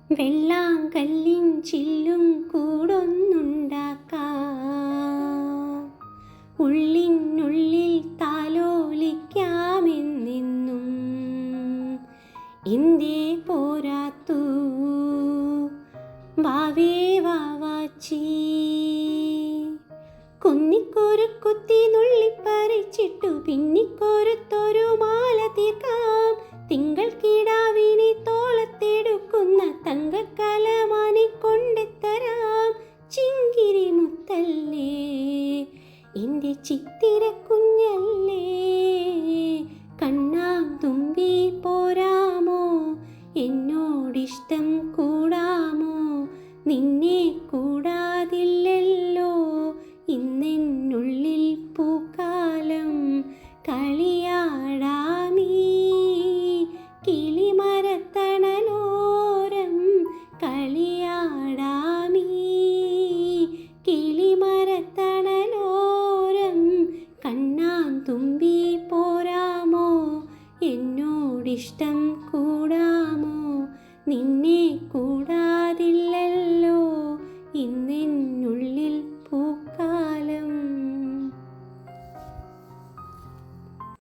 വെള്ളാങ്കല്ലിൻ ചില്ലും കൂടൊന്നുണ്ടാക്കാം, ഉള്ളിനുള്ളിൽ താലോലിക്കാമെന്നെന്നും. എന്തേ പോരാത്തു വാവേ വാവാച്ചി, കുന്നിക്കൊരു നുള്ളിപ്പറിച്ചിട്ടു പിന്നിക്കൊരുത്തൊരു മാല തീർക്കാം. തിങ്കൾ കിടാവിനെ തോളത്തെടുക്കുന്ന തങ്കക്കലമാനെ കൊണ്ടെത്തരാം. ചിങ്കിരി മുത്തല്ലേ എൻ്റെ ചിത്തിര കുഞ്ഞല്ലേ, കണ്ണാം തുമ്പി പോരാമോ, എന്നോടിഷ്ടം കൂടാമോ, നിന്നെ കൂടാതില്ലല്ലോ ഇന്നെന്നുള്ളിൽ പൂക്കാലം. കളിയാടാമീ കിളിമരത്തണലോരം, കളിയാടാമീ കിളിമരത്തണലോരം. കണ്ണാം തുമ്പി പോരാമോ, എന്നോടിഷ്ടം കൂടാമോ, നിന്നെ കൂടാതില്ല